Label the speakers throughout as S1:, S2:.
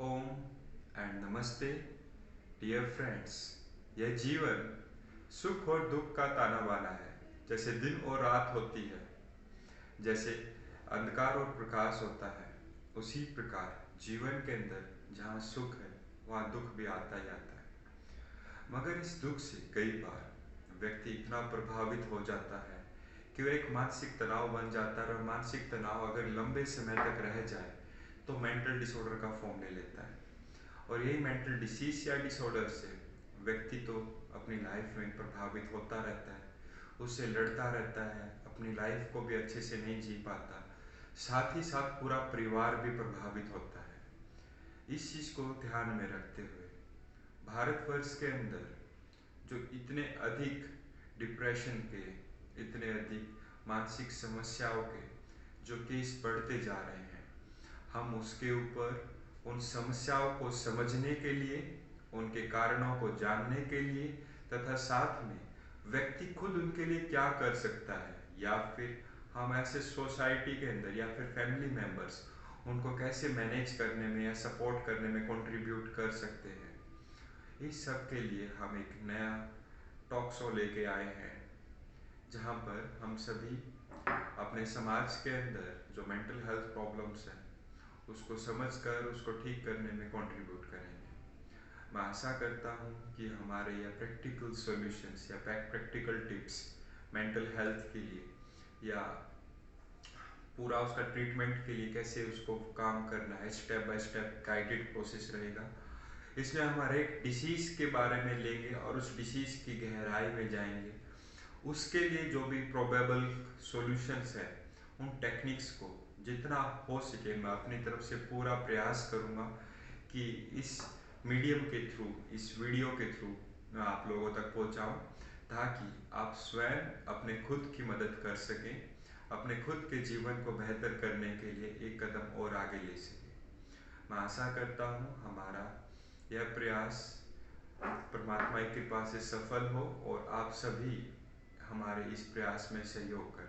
S1: Ohm and नमस्ते dear friends. यह जीवन सुख और दुख का ताना बाना है। जैसे दिन और रात होती है, जैसे अंधकार और प्रकाश होता है, उसी प्रकार जीवन के अंदर जहाँ सुख है वहाँ दुख भी आता ही आता है। मगर इस दुख से कई बार व्यक्ति इतना प्रभावित हो जाता है कि वह एक मानसिक तनाव बन जाता है, और मानसिक तनाव अगर लंबे समय तक रह जाए तो मेंटल डिसऑर्डर का फॉर्म ले लेता है। और यही मेंटल डिसीज या डिसऑर्डर से व्यक्ति तो अपनी लाइफ में प्रभावित होता रहता है, उससे लड़ता रहता है, अपनी लाइफ को भी अच्छे से नहीं जी पाता, साथ ही साथ पूरा परिवार भी प्रभावित होता है। इस चीज़ को ध्यान में रखते हुए भारतवर्ष के अंदर जो इतने अधिक डिप्रेशन के, इतने अधिक मानसिक समस्याओं के जो केस बढ़ते जा रहे हैं, हम उसके ऊपर उन समस्याओं को समझने के लिए, उनके कारणों को जानने के लिए तथा साथ में व्यक्ति खुद उनके लिए क्या कर सकता है, या फिर हम ऐसे सोसाइटी के अंदर या फिर फैमिली मेंबर्स उनको कैसे मैनेज करने में या सपोर्ट करने में कंट्रीब्यूट कर सकते हैं। इस सब के लिए हम एक नया टॉक शो लेके आए हैं, जहाँ पर हम सभी अपने समाज के अंदर जो मेंटल हेल्थ प्रॉब्लम्स हैं उसको समझकर उसको ठीक करने में कंट्रीब्यूट करेंगे। मैं आशा करता हूँ कि हमारे यह प्रैक्टिकल सॉल्यूशंस या प्रैक्टिकल टिप्स मेंटल हेल्थ के लिए या पूरा उसका ट्रीटमेंट के लिए कैसे उसको काम करना है, step by step guided process रहेगा। इसमें हम हर एक डिसीज़ के बारे में लेंगे और उस डिसीज़ की गहराई में जाएंगे। उसके लिए जो भी प्रोबेबल सॉल्यूशंस है, उन टेक्निक्स को जितना हो सके मैं अपनी तरफ से पूरा प्रयास करूँगा कि इस मीडियम के थ्रू, इस वीडियो के थ्रू मैं आप लोगों तक पहुँचाऊँ, ताकि आप स्वयं अपने खुद की मदद कर सकें, अपने खुद के जीवन को बेहतर करने के लिए एक कदम और आगे ले सकें। मैं आशा करता हूँ हमारा यह प्रयास परमात्मा की कृपा से सफल हो और आप सभी हमारे इस प्रयास में सहयोग करें।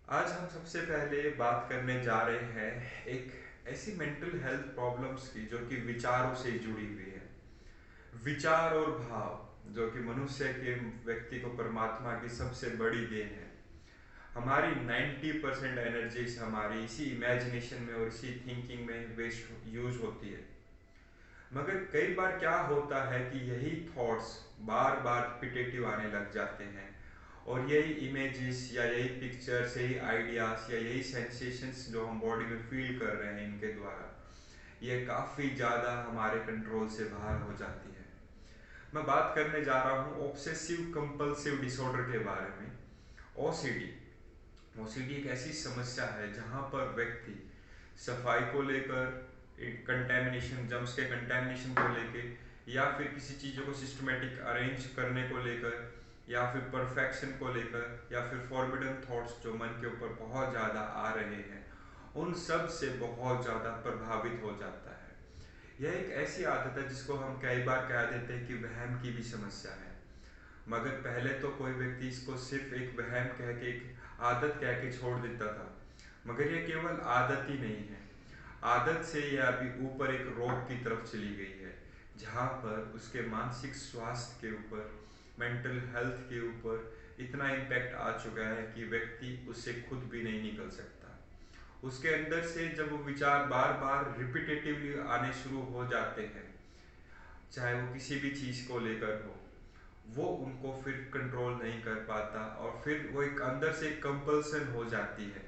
S1: आज हम सबसे पहले बात करने जा रहे हैं एक ऐसी मेंटल हेल्थ प्रॉब्लम्स की जो कि विचारों से जुड़ी हुई है। विचार और भाव जो कि मनुष्य के, व्यक्ति को परमात्मा की सबसे बड़ी देन है। हमारी 90% एनर्जीज हमारी इसी इमेजिनेशन में और इसी थिंकिंग में वेस्ट यूज होती है। मगर कई बार क्या होता है कि यही थॉट्स बार बार रिपीटेटिव आने लग जाते हैं, और यही इमेजेस या यही पिक्चर्स, यही आइडियाज या यही सेंसेशंस जो हम बॉडी में फील कर रहे हैं इनके द्वारा, ये काफ़ी ज़्यादा हमारे कंट्रोल से बाहर हो जाती है। मैं बात करने जा रहा हूँ ऑब्सेसिव कंपल्सिव डिसऑर्डर के बारे में, ओसीडी। ओसीडी एक ऐसी समस्या है जहाँ पर व्यक्ति सफाई को लेकर, कंटेमिनेशन, जम्स के कंटेमिनेशन को लेकर, या फिर किसी चीज़ों को सिस्टमेटिक अरेंज करने को लेकर, या फिर परफेक्शन को लेकर, या फिर फॉरबिडन थॉट्स जो मन के ऊपर बहुत ज़्यादा आ रहे हैं, उन सब से बहुत ज़्यादा प्रभावित हो जाता है। यह एक ऐसी आदत है जिसको हम कई बार कह देते हैं कि वहम की भी समस्या है। मगर पहले तो कोई व्यक्ति इसको सिर्फ एक वहम कह के, एक आदत कह के छोड़ देता था, मगर यह केवल आदत ही नहीं है। आदत से यह अभी ऊपर एक रोग की तरफ चली गई है, जहाँ पर उसके मानसिक स्वास्थ्य के ऊपर, मेंटल हेल्थ के ऊपर इतना इम्पैक्ट आ चुका है कि व्यक्ति उससे खुद भी नहीं निकल सकता। उसके अंदर से जब वो विचार बार बार रिपीटेटिवली आने शुरू हो जाते हैं, चाहे वो किसी भी चीज़ को लेकर हो, वो उनको फिर कंट्रोल नहीं कर पाता, और फिर वो एक अंदर से कंपल्सन हो जाती है,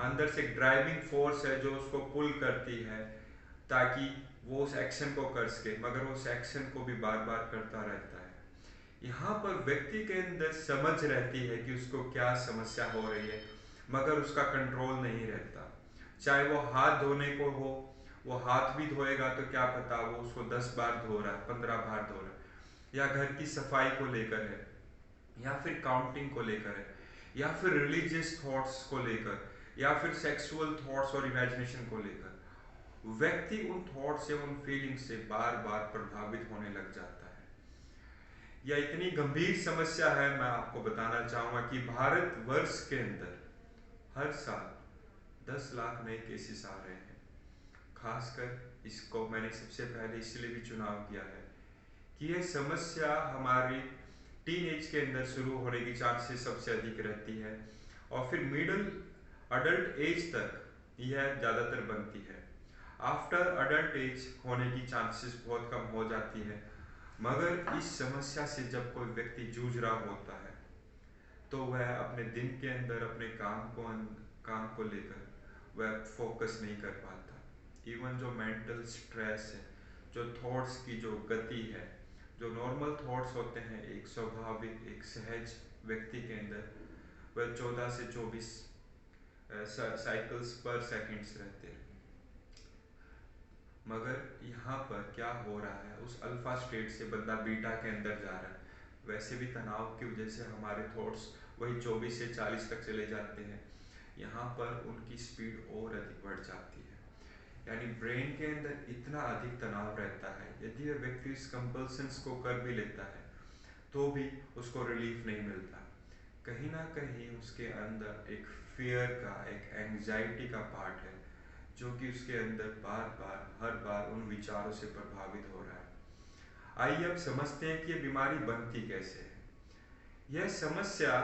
S1: अंदर से एक ड्राइविंग फोर्स है जो उसको पुल करती है ताकि वो उस एक्शन को कर सके, मगर वो उस एक्शन को भी बार बार करता रहता है। यहाँ पर व्यक्ति के अंदर समझ रहती है कि उसको क्या समस्या हो रही है, मगर उसका कंट्रोल नहीं रहता। चाहे वो हाथ धोने को हो, वो हाथ भी धोएगा तो क्या पता वो उसको 10 बार धो रहा है, 15 बार धो रहा है, या घर की सफाई को लेकर है, या फिर काउंटिंग को लेकर है, या फिर रिलीजियस थॉट्स को लेकर, या फिर सेक्सुअल थॉट्स और इमेजिनेशन को लेकर। व्यक्ति उन थॉट्स से, उन फीलिंग से बार बार प्रभावित होने लग जाता है। यह इतनी गंभीर समस्या है, मैं आपको बताना चाहूँगा कि भारतवर्ष के अंदर हर साल 10 लाख नए केसेस आ रहे हैं। खासकर इसको मैंने सबसे पहले इसलिए भी चुनाव किया है कि यह समस्या हमारी टीन एज के अंदर शुरू होने की चांसेस सबसे अधिक रहती है और फिर मिडिल अडल्ट एज तक यह ज़्यादातर बनती है। आफ्टर अडल्ट एज होने की चांसेस बहुत कम हो जाती है। मगर इस समस्या से जब कोई व्यक्ति जूझ रहा होता है तो वह अपने दिन के अंदर अपने काम को लेकर वह फोकस नहीं कर पाता। इवन जो मेंटल स्ट्रेस है, जो थॉट्स की जो गति है, जो नॉर्मल थॉट्स होते हैं एक स्वाभाविक एक सहज व्यक्ति के अंदर, वह 14 से 24 साइकिल्स पर सेकंड्स रहते हैं। मगर यहाँ पर क्या हो रहा है, उस अल्फा स्टेट से बंदा बीटा के अंदर जा रहा है। वैसे भी तनाव की वजह से हमारे थॉट्स वही 24 से 40 तक चले जाते हैं। यहाँ पर उनकी स्पीड और अधिक बढ़ जाती है। यानी ब्रेन के अंदर इतना अधिक तनाव रहता है, यदि वह व्यक्ति इस कंपल्सन्स को कर भी लेता है तो भी उसको रिलीफ नहीं मिलता। कहीं ना कहीं उसके अंदर एक फियर का, एक एंजाइटी का पार्ट है जो कि उसके अंदर बार बार हर बार उन विचारों से प्रभावित हो रहा है। आइए अब समझते हैं कि ये बीमारी बनती कैसे है। यह समस्या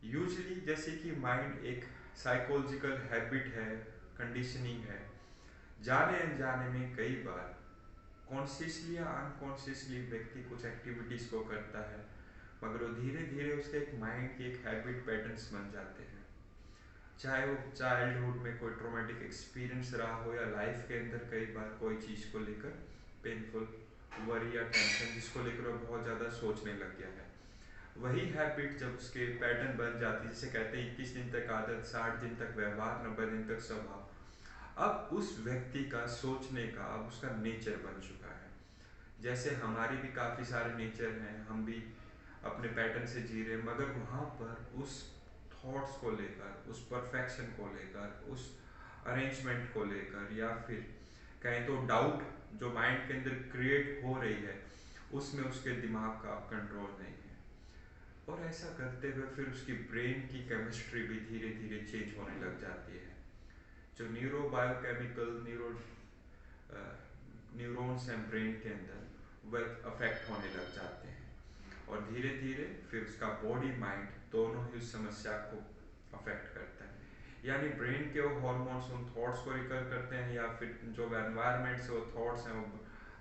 S1: यूजली जैसे कि माइंड एक साइकोलॉजिकल हैबिट है, कंडीशनिंग है। जाने अनजाने में कई बार कॉन्शियसली या अनकॉन्शियसली व्यक्ति कुछ एक्टिविटीज को करता है, मगर वो धीरे धीरे उसके एक माइंड की एक हैबिट पैटर्न्स बन जाते हैं। चाहे वो चाइल्डहुड में कोई ट्रॉमेटिक एक्सपीरियंस रहा हो या लाइफ के अंदर कई बार कोई चीज़ को लेकर पेनफुल वरी या टेंशन जिसको लेकर वो बहुत ज़्यादा सोचने लग गया है, वही हैबिट जब उसके पैटर्न बन जाती है, जिसे कहते हैं 21 दिन तक आदत, 60 दिन तक व्यवहार, 90 दिन तक स्वभाव। अब उस व्यक्ति का सोचने का अब उसका नेचर बन चुका है। जैसे हमारी भी काफ़ी सारे नेचर हैं, हम भी अपने पैटर्न से जी रहे हैं, मगर वहाँ पर उस थॉट्स को लेकर, उस परफेक्शन को लेकर, उस अरेंजमेंट को लेकर, या फिर कहें तो डाउट जो माइंड के अंदर क्रिएट हो रही है, उसमें उसके दिमाग का कंट्रोल नहीं है। और ऐसा करते हुए फिर उसकी ब्रेन की केमिस्ट्री भी धीरे धीरे चेंज होने लग जाती है। जो बायोकेमिकल न्यूरॉन्स हैं ब्रेन के अंदर, वह अफेक्ट होने लग जाते हैं और धीरे धीरे फिर उसका बॉडी माइंड दोनों ही उस समस्या को अफेक्ट करता है। यानी ब्रेन के वो हॉर्मोन्स उन थॉट्स को रिकर करते हैं, या फिर जो एनवायरनमेंट से वो थॉट्स हैं वो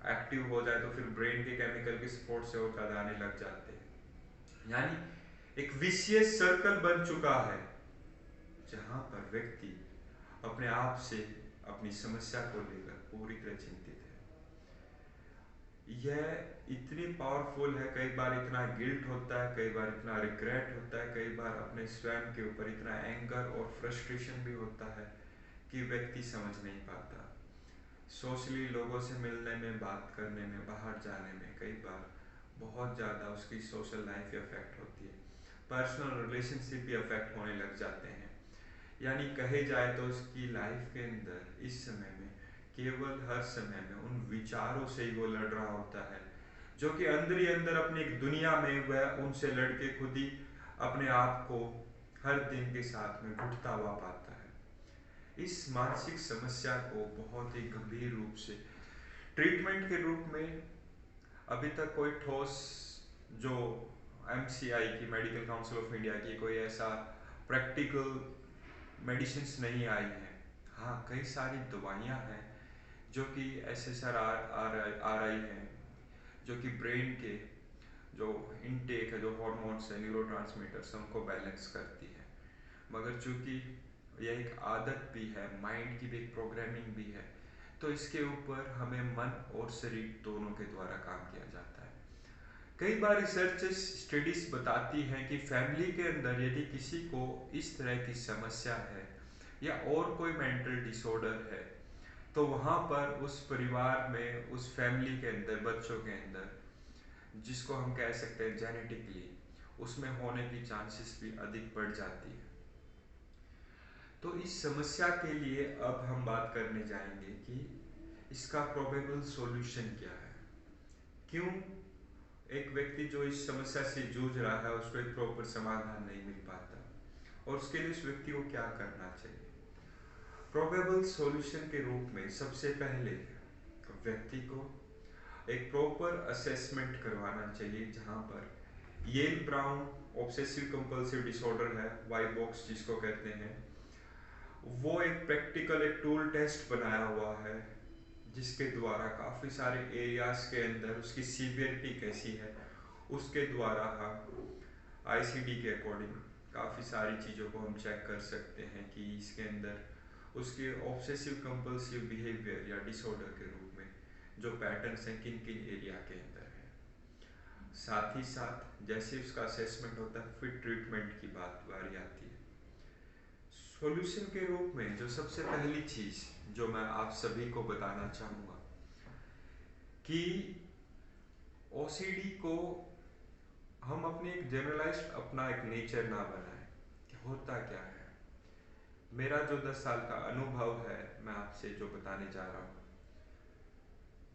S1: एक्टिव हो जाए तो फिर ब्रेन के केमिकल के सपोर्ट से वो ज़्यादा आने लग जाते हैं। यानी एक विशियस सर्कल बन चुका है जहाँ पर व्यक्ति अपने आप से अपनी समस्या को लेकर पूरी तरह चिंतित है। यह इतनी पावरफुल है, कई बार इतना गिल्ट होता है, कई बार इतना रिग्रेट होता है, कई बार अपने स्वयं के ऊपर इतना एंगर और फ्रस्ट्रेशन भी होता है कि व्यक्ति समझ नहीं पाता। सोशली लोगों से मिलने में, बात करने में, बाहर जाने में कई बार बहुत ज़्यादा उसकी सोशल लाइफ अफेक्ट होती है। पर्सनल रिलेशनशिप भी अफेक्ट होने लग जाते हैं। यानी कहे जाए तो उसकी लाइफ के अंदर इस समय में केवल हर समय में उन विचारों से ही वो लड़ रहा होता है, जो कि अंदर ही अंदर अपनी एक दुनिया में वह उनसे लड़के खुद ही अपने आप को हर दिन के साथ में घुटता हुआ पाता है। इस मानसिक समस्या को बहुत ही गंभीर रूप से ट्रीटमेंट के रूप में अभी तक कोई ठोस जो MCI की, मेडिकल काउंसिल ऑफ इंडिया की, कोई ऐसा प्रैक्टिकल मेडिसिन्स नहीं आई हैं। हाँ, कई सारी दवाइयाँ हैं जो कि SSRI हैं, जो कि ब्रेन के जो इनटेक है, जो हॉर्मोन्स है, न्यूरोट्रांसमीटर्स हैं, उनको बैलेंस करती है। मगर चूंकि यह एक आदत भी है, माइंड की भी एक प्रोग्रामिंग भी है, तो इसके ऊपर हमें मन और शरीर दोनों के द्वारा काम किया जाता है। कई बार रिसर्च स्टडीज बताती हैं कि फैमिली के अंदर यदि किसी को इस तरह की समस्या है या और कोई मेंटल डिसऑर्डर है, तो वहाँ पर उस परिवार में, उस फैमिली के अंदर, बच्चों के अंदर, जिसको हम कह सकते हैं जेनेटिकली, उसमें होने की चांसेस भी अधिक बढ़ जाती है। तो इस समस्या के लिए अब हम बात करने जाएंगे कि इसका प्रोबेबल सॉल्यूशन क्या है। क्यों एक व्यक्ति जो इस समस्या से जूझ रहा है उसको एक प्रॉपर समाधान नहीं मिल पाता, और उसके लिए उस व्यक्ति को क्या करना चाहिए। प्रोबेबल सॉल्यूशन के रूप में सबसे पहले व्यक्ति को एक प्रॉपर असेसमेंट करवाना चाहिए, जहाँ पर Yale Brown obsessive compulsive disorder है, वाई बॉक्स जिसको कहते हैं, वो एक प्रैक्टिकल एक टूल टेस्ट बनाया हुआ है, जिसके द्वारा काफ़ी सारे एरियाज के अंदर उसकी सीवियरिटी कैसी है उसके द्वारा हम आईसीडी के अकॉर्डिंग काफ़ी सारी चीज़ों को हम चेक कर सकते हैं कि इसके अंदर उसके ऑब्सेसिव कंपल्सिव बिहेवियर या डिसऑर्डर के रूप में जो पैटर्न्स हैं किन किन एरिया के अंदर है। साथ ही साथ जैसे उसका असेसमेंट होता है, फिर ट्रीटमेंट की बारी आती है। सॉल्यूशन के रूप में जो सबसे पहली चीज़ जो मैं आप सभी को बताना चाहूँगा कि ओसीडी को हम अपने एक जनरलाइज्ड अपना एक नेचर ना बनाएं कि होता क्या है। मेरा जो 10 साल का अनुभव है, मैं आपसे जो बताने जा रहा हूँ,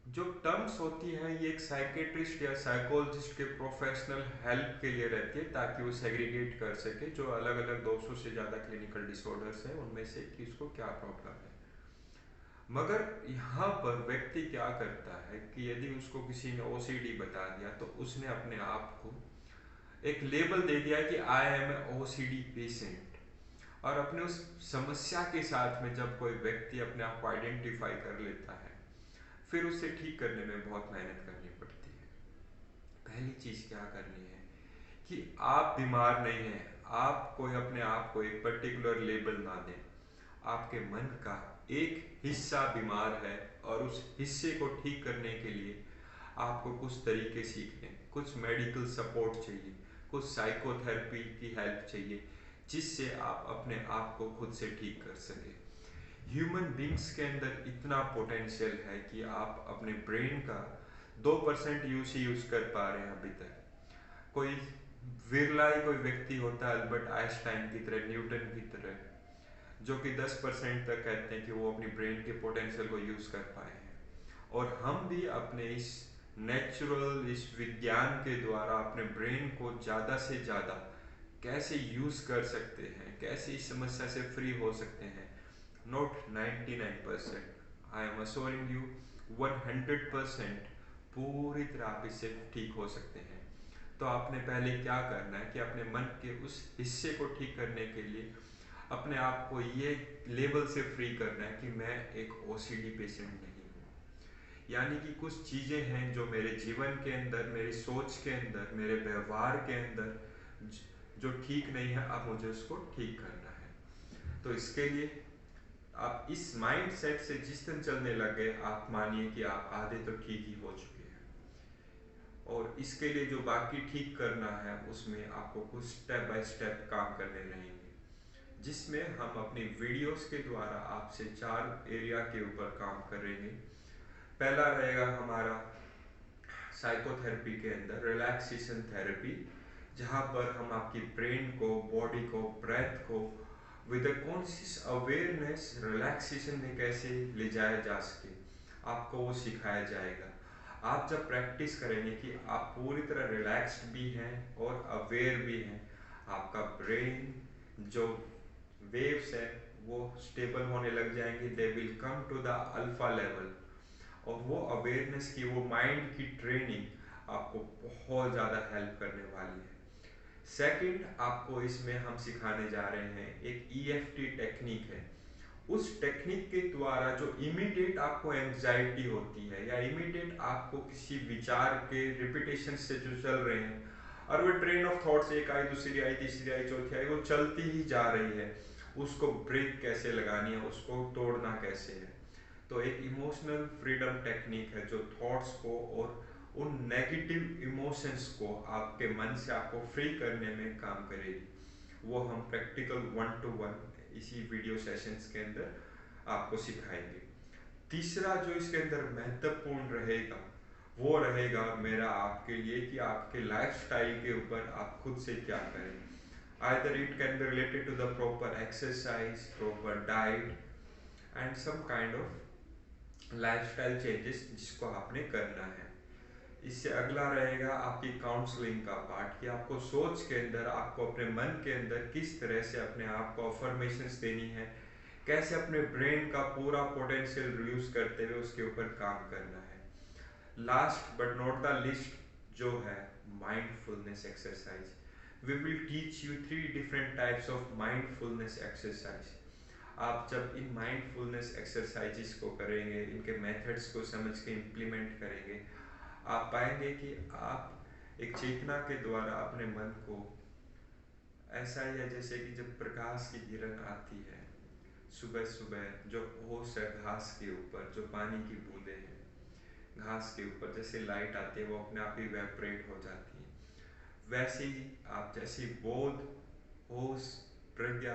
S1: जो टर्म्स होती हैं ये एक साइकेट्रिस्ट या साइकोलॉजिस्ट के प्रोफेशनल हेल्प के लिए रहती है, ताकि वो सेग्रीगेट कर सके जो अलग अलग 200 से ज़्यादा क्लिनिकल डिसऑर्डर्स हैं उनमें से कि उसको क्या प्रॉब्लम है। मगर यहाँ पर व्यक्ति क्या करता है कि यदि उसको किसी ने ओसीडी बता दिया तो उसने अपने आप को एक लेबल दे दिया कि I am a OCD patient, और अपने उस समस्या के साथ में जब कोई व्यक्ति अपने आप को आइडेंटिफाई कर लेता है, फिर उसे ठीक करने में बहुत मेहनत करनी पड़ती है। पहली चीज़ क्या करनी है कि आप बीमार नहीं हैं, आप कोई अपने आप को एक पर्टिकुलर लेबल ना दें। आपके मन का एक हिस्सा बीमार है और उस हिस्से को ठीक करने के लिए आपको कुछ तरीके सीखने, कुछ मेडिकल सपोर्ट चाहिए, कुछ साइकोथेरेपी की हेल्प चाहिए, जिससे आप अपने आप को खुद से ठीक कर सके। ह्यूमन बींग्स के अंदर इतना पोटेंशियल है कि आप अपने ब्रेन का 2% यूज़ कर पा रहे हैं अभी तक। कोई विरला ही कोई व्यक्ति होता है अल्बर्ट आइंस्टाइन की तरह, न्यूटन की तरह, जो कि 10% तक कहते हैं कि वो अपनी ब्रेन के पोटेंशियल को यूज़ कर पाए हैं। और हम भी अपने इस नेचुरल इस विज्ञान के द्वारा अपने ब्रेन को ज़्यादा से ज़्यादा कैसे यूज़ कर सकते हैं, कैसे इस समस्या से फ्री हो सकते हैं, not 99%, I am assuring you 100% पूरी तरह आप इससे ठीक हो सकते हैं। तो आपने पहले क्या करना है कि अपने मन के उस हिस्से को ठीक करने के लिए अपने आप को ये लेबल से फ्री करना है कि मैं एक ओसीडी पेशेंट नहीं हूँ। यानी कि कुछ चीज़ें हैं जो मेरे जीवन के अंदर, मेरी सोच के अंदर, मेरे व्यवहार के अंदर जो ठीक नहीं है, अब मुझे उसको ठीक करना है। तो इसके लिए आप इस माइंड सेट से जिस दिन चलने लगे, आप मानिए कि आप आधे तो ठीक ही हो चुके हैं। और इसके लिए जो बाकी ठीक करना है उसमें आपको कुछ स्टेप बाय स्टेप काम करने रहेंगे, जिसमें हम अपनी वीडियोस के द्वारा आपसे 4 एरिया के ऊपर काम करेंगे। पहला रहेगा हमारा साइकोथेरेपी के अंदर रिलैक्सेशन थेरेपी, जहाँ पर हम आपकी ब्रेन को, बॉडी को, ब्रेथ को with a conscious awareness relaxation में कैसे ले जाया जा सके, आपको वो सिखाया जाएगा। आप जब प्रैक्टिस करेंगे कि आप पूरी तरह रिलैक्स्ड भी हैं और अवेयर भी हैं, आपका ब्रेन जो वेव्स है वो स्टेबल होने लग जाएंगे, they will come to the alpha level. और वो अवेयरनेस की, वो माइंड की ट्रेनिंग आपको बहुत ज़्यादा हेल्प करने वाली है। सेकंड, आपको इसमें हम सिखाने जा रहे हैं एक ईएफटी टेक्निक है। उस टेक्निक के द्वारा जो इमीडिएट आपको एंजाइटी होती है या इमीडिएट आपको किसी विचार के रिपीटेशन से जो चल रहे हैं, और वो ट्रेन ऑफ थॉट्स एक आई, दूसरी आई, तीसरी आई, चौथी आई, वो चलती ही जा रही है, उसको ब्रेक कैसे लगानी है, उसको तोड़ना कैसे है। तो एक इमोशनल फ्रीडम टेक्निक है जो थॉट्स को और उन नेगेटिव इमोशंस को आपके मन से आपको फ्री करने में काम करेगी। वो हम प्रैक्टिकल 1-to-1 इसी वीडियो सेशंस के अंदर आपको सिखाएंगे। तीसरा जो इसके अंदर महत्वपूर्ण रहेगा वो रहेगा मेरा आपके लिए कि आपके लाइफस्टाइल के ऊपर आप खुद से क्या करें। Either it can be related to the proper exercise, proper diet and some kind of lifestyle changes जिसको आपने करना है। इससे अगला रहेगा आपकी काउंसलिंग का पार्ट कि आपको सोच के अंदर, आपको अपने मन के अंदर किस तरह से अपने आप को अफर्मेशंस देनी है, कैसे अपने ब्रेन का पूरा पोटेंशियल यूज करते हुए उसके ऊपर काम करना है। Last but not the least जो है mindfulness exercise. We will teach you 3 different types of mindfulness exercise. आप जब इन माइंडफुलनेस एक्सरसाइजेस को करेंगे, इनके मेथड्स को समझ के इम्प्लीमेंट करेंगे, आप पाएंगे कि आप एक चेतना के द्वारा अपने मन को ऐसा ही है जैसे कि जब प्रकाश की किरण आती है सुबह सुबह, जो ओस है घास के ऊपर, जो पानी की बूंदें हैं घास के ऊपर, जैसे लाइट आती है वो अपने आप ही वेपरेट हो जाती है, वैसे ही आप जैसी बोध, होश, प्रज्ञा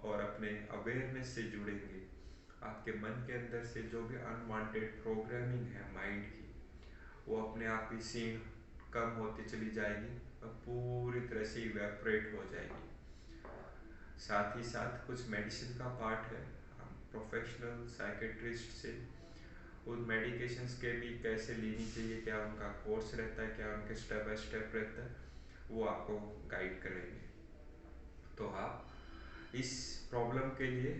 S1: और अपने अवेयरनेस से जुड़ेंगे, आपके मन के अंदर से जो भी अनवांटेड प्रोग्रामिंग है माइंड की, वो अपने आप ही सीन कम होती चली जाएगी और पूरी तरह से इवेपोरेट हो जाएगी। साथ ही साथ कुछ मेडिसिन का पार्ट है, हम प्रोफेशनल साइकेट्रिस्ट से उन मेडिकेशंस के भी कैसे लेनी चाहिए, क्या उनका कोर्स रहता है, क्या उनके स्टेप बाय स्टेप रहता है, वो आपको गाइड करेंगे। तो आप इस प्रॉब्लम के लिए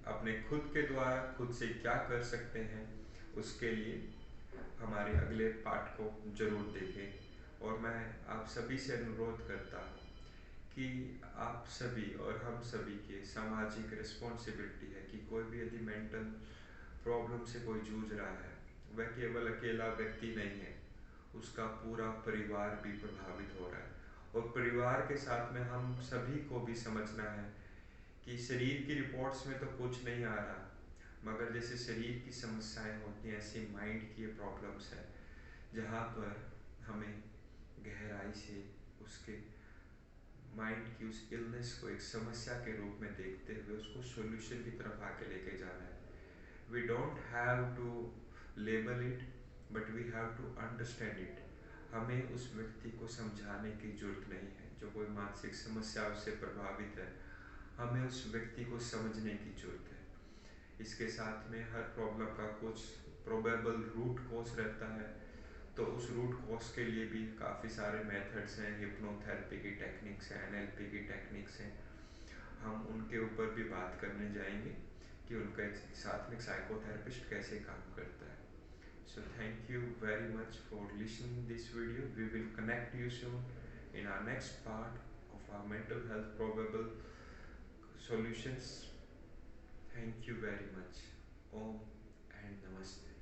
S1: अपने खुद के द्वारा खुद से क्या कर सकते हैं, उसके लिए हमारे अगले पार्ट को जरूर देखें। और मैं आप सभी से अनुरोध करता हूँ कि आप सभी और हम सभी की सामाजिक रिस्पॉन्सिबिलिटी है कि कोई भी यदि मेंटल प्रॉब्लम से कोई जूझ रहा है, वह केवल अकेला व्यक्ति नहीं है, उसका पूरा परिवार भी प्रभावित हो रहा है। और परिवार के साथ में हम सभी को भी समझना है कि शरीर की रिपोर्ट्स में तो कुछ नहीं आ रहा, मगर जैसे शरीर की समस्याएं होती हैं ऐसी माइंड की प्रॉब्लम्स है, जहाँ पर हमें गहराई से उसके माइंड की उस इलनेस को एक समस्या के रूप में देखते हुए उसको सॉल्यूशन की तरफ आके लेके जाना है। We don't have to label it, but we have to understand it. हमें उस व्यक्ति को समझाने की जरूरत नहीं है जो कोई मानसिक समस्या से प्रभावित है, हमें उस व्यक्ति को समझने की जरूरत है। इसके साथ में हर प्रॉब्लम का कुछ प्रोबेबल रूट कॉज रहता है, तो उस रूट कॉज के लिए भी काफ़ी सारे मेथड्स हैं, हिप्नोथेरेपी की टेक्निक्स हैं, एनएलपी की टेक्निक्स हैं, हम उनके ऊपर भी बात करने जाएंगे कि उनके साथ में साइकोथेरेपिस्ट कैसे काम करता है। So thank you very much for listening this video. We will connect you soon in our next part of our mental health probable solutions. Thank you very much. Om and Namaste.